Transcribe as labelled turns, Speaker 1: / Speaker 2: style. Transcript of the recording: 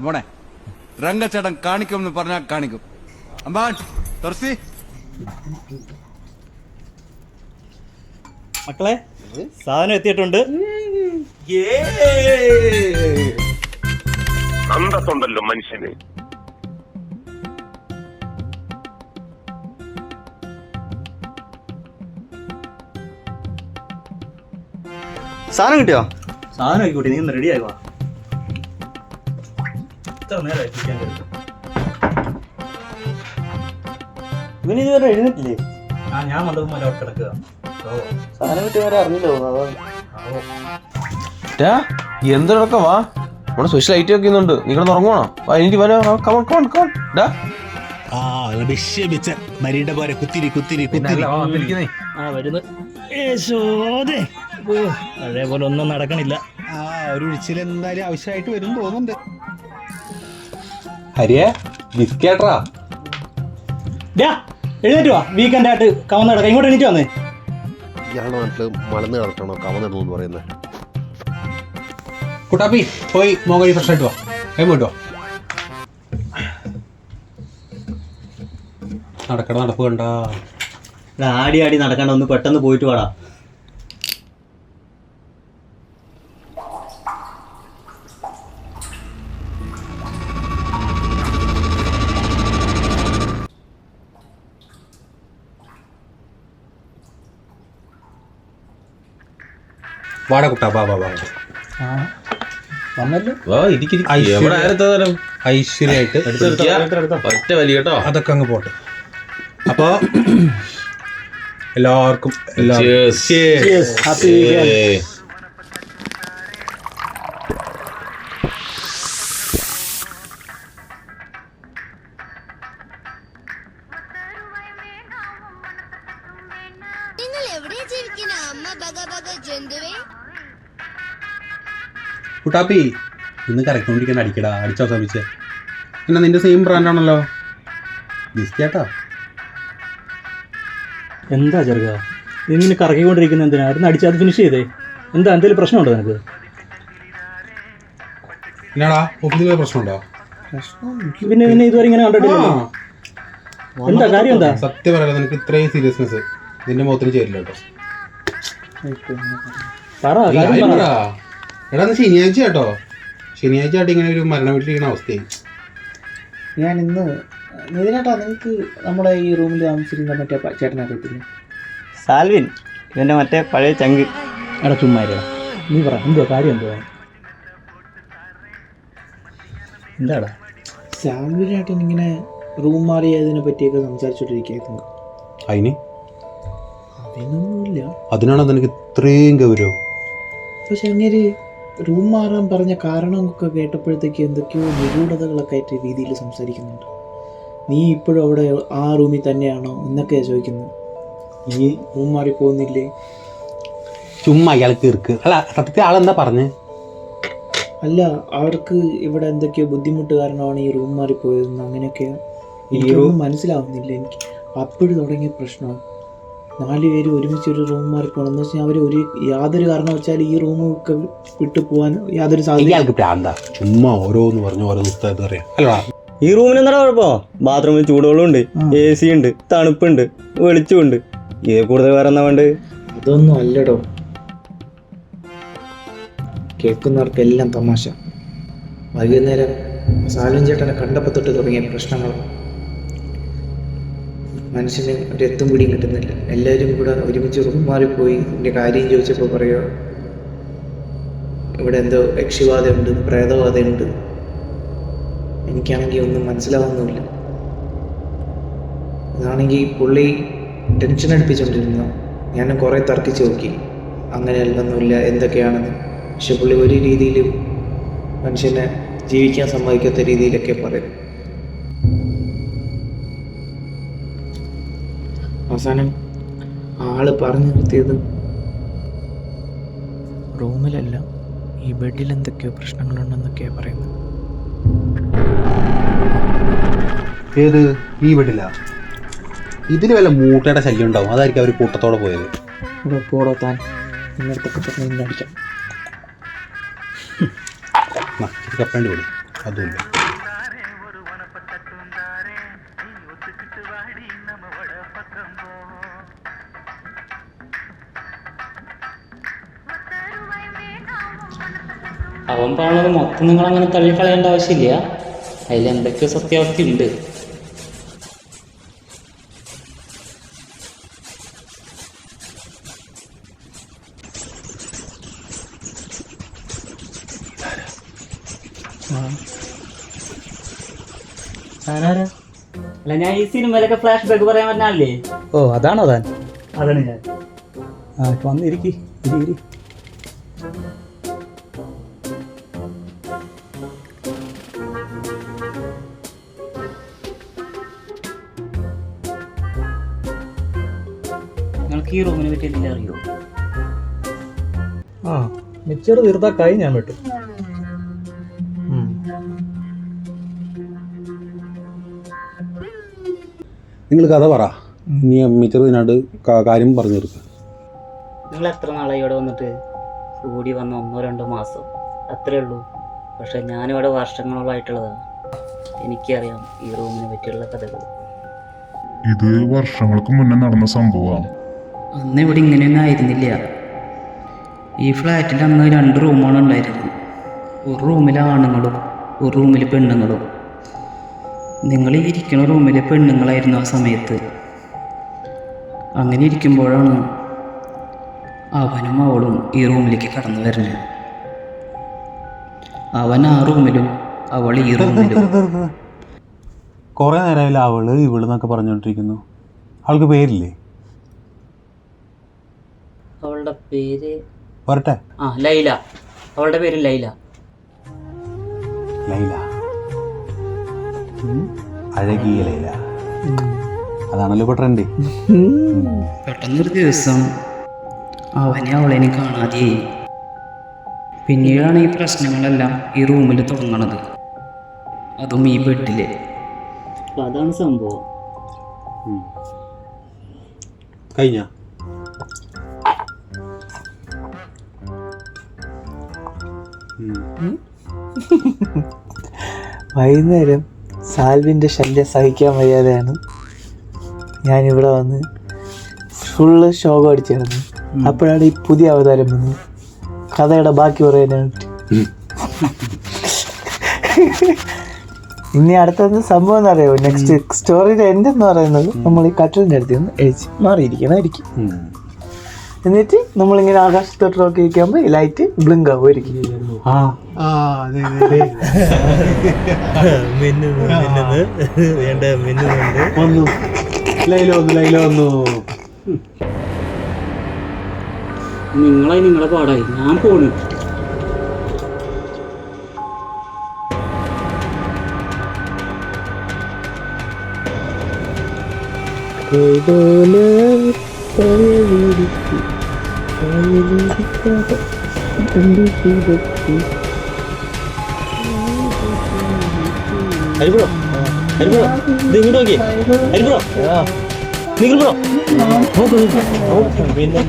Speaker 1: മോനെ രംഗച്ചേട്ടൻ കാണിക്കും എന്ന് പറഞ്ഞാൽ കാണിക്കും. അമ്പാൻ തുറസി
Speaker 2: മക്കളെ സാധനം എത്തിയിട്ടുണ്ട്.
Speaker 3: അന്തസ്സുണ്ടല്ലോ മനുഷ്യന്.
Speaker 4: സാധനം കിട്ടിയോ?
Speaker 2: സാധനം ആയിക്കോട്ടെ, നീ ഒന്ന് റെഡി ആയിക്കോ. ഇത്ര നേരമായി
Speaker 4: ഇവന് ഇതുവരെ എഴുന്നിട്ടില്ലേ?
Speaker 2: ഞാൻ വന്നപ്പോൾ മല കിടക്കുക.
Speaker 4: സാധനം കിട്ടിയവരെ അറിഞ്ഞില്ലോ.
Speaker 5: എന്തൊക്കെ വാ, നമ്മുടെ സ്പെഷ്യൽ ഐറ്റം ഒക്കെ ഇന്നുണ്ട്. നിങ്ങൾ ഉറങ്ങണോ? എനിക്ക്
Speaker 6: മരിയുടെ പോലെ കുത്തിരി കുത്തിരി
Speaker 2: അതേപോലെ ഒന്നും നടക്കണില്ല.
Speaker 6: ഒരു വിളിച്ചിൽ എന്തായാലും ആവശ്യമായിട്ട് വരും തോന്നുന്നുണ്ട്.
Speaker 5: ഹരിയെ ബിസ്കേട്ടറാ
Speaker 2: എഴുന്നേറ്റ് വാ, വീക്കെൻഡ് ആയിട്ട് കവന്ന് കിടക്കാം. ഇങ്ങോട്ട് എണീറ്റ് വന്നേ.
Speaker 7: ഇയാളുടെ നാട്ടില് മലന്ന് കിടക്കണോ കവന്നിടണോ എന്ന് പറയുന്നത്?
Speaker 6: കുട്ടാപ്പി പോയി മോങ്ങി ഫ്രഷ് ആയിട്ട് വാ, കേട്ടോ. നടക്കട നടപ്പ് കണ്ട
Speaker 4: ആടി ആടി നടക്കണ്ട, ഒന്ന് പെട്ടെന്ന് പോയിട്ട് വാടാ.
Speaker 6: വാടാ കുട്ടാ, വാ വാ വാ. ഐശ്വര്യായിട്ട്
Speaker 5: ഒറ്റ വലി കേട്ടോ.
Speaker 6: അതൊക്കെ അങ്ങ് പോട്ടെ. അപ്പൊ എല്ലാവർക്കും
Speaker 8: നിങ്ങൾ എവിടെ ജീവിക്കുന്ന അമ്മ ബഗ ബഗ ജന്തുവേ?
Speaker 6: കുട്ടാപ്പി ഇന്ന് കറക്റ്റോണ്ടിരിക്കാൻ അടിക്കടാ, അടിച്ചോ ശ്രമിച്ച്. എന്നാ നിന്റെ സെയിം ബ്രാൻഡാണല്ലോ ബിസ്കേട്ടാ.
Speaker 2: എന്താ ചെറുക്ക ഇങ്ങനെ കറക്കിക്കൊണ്ടിരിക്കുന്ന എന്തിനാ? ആയിരുന്നു അടിച്ച് അത് ഫിനിഷ് ചെയ്തേ. എന്താ എന്തെങ്കിലും പ്രശ്നമുണ്ടോ നിനക്ക്?
Speaker 6: എന്നാടാ ഓഫീസിൽ പ്രശ്നമുണ്ടോ?
Speaker 2: പിന്നെ നിന്നെ ഇതുവരെ ഇങ്ങനെ കണ്ടിട്ടില്ലല്ലോ. എന്താ കാര്യം? എന്താ
Speaker 6: സത്യം പറയാ, നിനക്ക് ഇത്രയും സീരിയസ്നെസ് നിന്റെ മുഖത്തിന് ചേരില്ല കേട്ടോ.
Speaker 2: പറ, കാര്യം പറ.
Speaker 6: എടാ ശനിയാഴ്ച കേട്ടോ, ശനിയാഴ്ച ആയിട്ട് ഇങ്ങനെ ഒരു മരണ വീട്ടിലിരിക്കുന്ന അവസ്ഥയായി.
Speaker 9: ഞാൻ ഇന്ന് നിതിനേട്ടാ, നിങ്ങൾക്ക് നമ്മുടെ ഈ റൂമിൽ താമസിച്ചിരുന്ന മറ്റേ ചേട്ടനെ അറിയത്തില്ല?
Speaker 4: സാൽവിൻ, ഇവന്റെ മറ്റേ പഴയ ചങ്ക്.
Speaker 2: എടാ ചുമ്മാരിടാ, നീ പറ, എന്തുവാ കാര്യം? എന്തുവാ? എന്താടാ?
Speaker 9: സാൽവിനായിട്ട് ഇങ്ങനെ റൂം മാറിയതിനെ പറ്റിയൊക്കെ സംസാരിച്ചോണ്ടിരിക്കുന്നു. അതിനൊന്നുമില്ല.
Speaker 6: അതിനാണോ നിനക്ക് ഇത്രയും ഗൗരവം?
Speaker 9: പക്ഷെ അങ്ങനെ റൂം മാറാൻ പറഞ്ഞ കാരണമൊക്കെ കേട്ടപ്പോഴത്തേക്ക് എന്തൊക്കെയോ നിഗൂഢതകളൊക്കെ ആയിട്ട് രീതിയിൽ സംസാരിക്കുന്നുണ്ട്. നീ ഇപ്പോഴും അവിടെ ആ റൂമിൽ തന്നെയാണോ എന്നൊക്കെയാണ് ചോദിക്കുന്നത്. നീ റൂം മാറി പോകുന്നില്ലേ?
Speaker 6: ചുമ്മാ അയാൾക്ക് ഇർക്ക്. അല്ല സത്യത്തിൽ ആളെന്താ പറഞ്ഞേ?
Speaker 9: അല്ല, അവർക്ക് ഇവിടെ എന്തൊക്കെയോ ബുദ്ധിമുട്ട് കാരണമാണ് ഈ റൂം മാറി പോയതെന്ന്. അങ്ങനെയൊക്കെ എനിക്കൊന്നും മനസ്സിലാവുന്നില്ല. എനിക്ക് അപ്പോഴും തുടങ്ങിയ പ്രശ്നമാണ്. 4 പേര് ഒരുമിച്ച് ഒരു റൂം മാറി പോകണം എന്ന് വെച്ചാൽ അവർ യാതൊരു കാരണം വെച്ചാൽ ഈ റൂമൊക്കെ വിട്ടു പോകാൻ യാതൊരു സാധ്യത.
Speaker 6: ചുമ്മാ ഓരോന്ന് പറഞ്ഞു ഓരോ പുസ്തകത്ത് പറയാം. അല്ലടാ,
Speaker 4: ഈ റൂമിന് എന്താ കുഴപ്പമോ? ബാത്റൂമിൽ ചൂടുവെള്ളമുണ്ട്, AC ഉണ്ട്, തണുപ്പുണ്ട്, വെളിച്ചമുണ്ട്. ഇത് കൂടുതൽ വേറെ എന്താ വേണ്ട?
Speaker 9: അതൊന്നും അല്ലടോ, കേൾക്കുന്നവർക്കെല്ലാം തമാശ. വൈകുന്നേരം സാലിൻ ചേട്ടനെ കണ്ടപ്പോൾ തൊട്ട് തുടങ്ങിയ പ്രശ്നങ്ങൾ. മനുഷ്യന് ഒരെത്തും പിടിയും കിട്ടുന്നില്ല. എല്ലാവരും കൂടെ ഒരുമിച്ച് റൂം മാറിപ്പോയി എൻ്റെ കാര്യം ചോദിച്ചപ്പോൾ പറയുക ഇവിടെ എന്തോ യക്ഷിബാധയുണ്ട്, പ്രേതബാധയുണ്ട്. എനിക്കാണെങ്കിൽ ഒന്നും മനസ്സിലാവുന്നുമില്ല. അതാണെങ്കിൽ പുള്ളി ടെൻഷൻ അടുപ്പിച്ചുകൊണ്ടിരുന്നു. ഞാൻ കുറേ തർക്കിച്ച് നോക്കി, അങ്ങനെയല്ലൊന്നുമില്ല എന്തൊക്കെയാണെന്ന്. പക്ഷെ പുള്ളി ഒരു രീതിയിലും മനുഷ്യനെ ജീവിക്കാൻ സമ്മതിക്കാത്ത രീതിയിലൊക്കെ പറയും. അവസാനം ആള് പറഞ്ഞു നിർത്തിയത് റൂമിലല്ല, ഈ ബെഡിൽ എന്തൊക്കെയോ പ്രശ്നങ്ങളുണ്ടെന്നൊക്കെയാണ് പറയുന്നത്.
Speaker 6: ഏത് ഈ വീട്ടില്ല? ഇതിൽ വല്ല മൂട്ടയുടെ ശല്യം ഉണ്ടാവും, അതായിരിക്കും അവർ കൂട്ടത്തോടെ പോയത്.
Speaker 9: ഇവിടെ പോടോ താൻ, ഇന്നത്തെ പറഞ്ഞ് അടിക്കാം.
Speaker 6: കപ്പേണ്ടി വിടും. അതുമില്ല.
Speaker 10: അവൻ പറഞ്ഞത് മൊത്തം നിങ്ങൾ അങ്ങനെ തള്ളിക്കളയേണ്ട ആവശ്യമില്ല. അതിൽ എന്തൊക്കെ സത്യാവസ്ഥ ഉണ്ട്. അല്ല, ഞാൻ ഈ സിനിമയിലൊക്കെ ഫ്ലാഷ് ബാക്ക് പറയാൻ പറ്റാല്ലേ?
Speaker 2: ഓ അതാണോ താൻ? അതാണ് ഞാൻ. ആ ഇപ്പൊ വന്നിരിക്കി. ഇരി.
Speaker 10: നിങ്ങൾക്ക് ഈ റൂമിനെ പറ്റി എന്തെങ്കിലും അറിയോ?
Speaker 2: ആ മിച്ചർ തീർത്താക്കായി ഞാൻ വിട്ടു.
Speaker 6: നിങ്ങൾ കഥ പറ. നീ മിച്ചർ ഇതിനായിട്ട് കാര്യം പറഞ്ഞു തീർക്കുക.
Speaker 10: നിങ്ങൾ എത്ര നാളായി ഇവിടെ വന്നിട്ട്? കൂടി വന്ന 1-2 മാസം അത്രേ ഉള്ളൂ. പക്ഷെ ഞാനിവിടെ വർഷങ്ങളോളായിട്ടുള്ളതാണ്. എനിക്കറിയാം ഈ റൂമിനെ പറ്റിയുള്ള കഥകൾ.
Speaker 3: ഇത് വർഷങ്ങൾക്ക് മുന്നേ നടന്ന സംഭവമാണ്.
Speaker 10: അന്ന് ഇവിടെ ഇങ്ങനെയൊന്നും ആയിരുന്നില്ല. ഈ ഫ്ലാറ്റിൽ അന്ന് 2 റൂമാണ് ഉണ്ടായിരുന്നത്. ഒരു റൂമിൽ ആണുങ്ങളും ഒരു റൂമിൽ പെണ്ണുങ്ങളും. നിങ്ങൾ ഈ ഇരിക്കുന്ന റൂമിലെ പെണ്ണുങ്ങളായിരുന്നു ആ സമയത്ത്. അങ്ങനെ ഇരിക്കുമ്പോഴാണ് അവനും അവളും ഈ റൂമിലേക്ക് കടന്നു വരുന്നത്. അവൻ ആ റൂമിലും അവൾ ഈ റൂമിലും.
Speaker 6: കുറേ നേരമായില്ല അവള് ഇവളെന്നൊക്കെ പറഞ്ഞുകൊണ്ടിരിക്കുന്നു. അവൾക്ക് പേരില്ലേ?
Speaker 10: അവളുടെ പേര്
Speaker 6: വരട്ടെ.
Speaker 10: ലൈല. അവളുടെ പേര് ലൈല.
Speaker 6: ലൈല, അഴകിയ ലൈല. അതാണല്ലോ ഇപ്പോൾ ട്രെൻഡ്.
Speaker 10: പെട്ടെന്നൊരു ദിവസം അവനെ അവളെയും കാണാതെയായി. പിന്നീടാണ് ഈ പ്രശ്നങ്ങളെല്ലാം ഈ റൂമിൽ തുടങ്ങണത്. അതും ഈ ബെഡില്. അതാണ് സംഭവം.
Speaker 6: കഴിഞ്ഞ
Speaker 9: വൈകുന്നേരം സാൽവിൻ്റെ ശല്യം സഹിക്കാൻ വയ്യാതെയാണ് ഞാനിവിടെ വന്ന് ഫുള്ള് ശോകം അടിച്ചിരുന്നു. അപ്പോഴാണ് ഈ പുതിയ അവതാരം വന്നത് കഥയുടെ ബാക്കി പറയാനായിട്ട്. ഇനി അടുത്തത് സംഭവം എന്ന് അറിയാമോ? നെക്സ്റ്റ് സ്റ്റോറിയുടെ എൻഡ് എന്ന് പറയുന്നത് നമ്മൾ ഈ കട്ടിലിൻ്റെ അടുത്ത് നിന്ന് എഴിച്ച് മാറിയിരിക്കണമായിരിക്കും. എന്നിട്ട് നമ്മളിങ്ങനെ ആകാശത്തോട്ട് നോക്കി ഇരിക്കുമ്പോൾ ഈ ലൈറ്റ് ബ്ലിങ്ക് ആവുമായിരിക്കും.
Speaker 10: നിങ്ങളെ പാടായി. ഞാൻ പോണു.
Speaker 4: ഹരിബ്രോ, ഇത് ഇങ്ങോട്ട് നോക്കിയേ. ഹരിബ്രോ, നിങ്ങൾ ബ്രോ
Speaker 6: പിന്നെ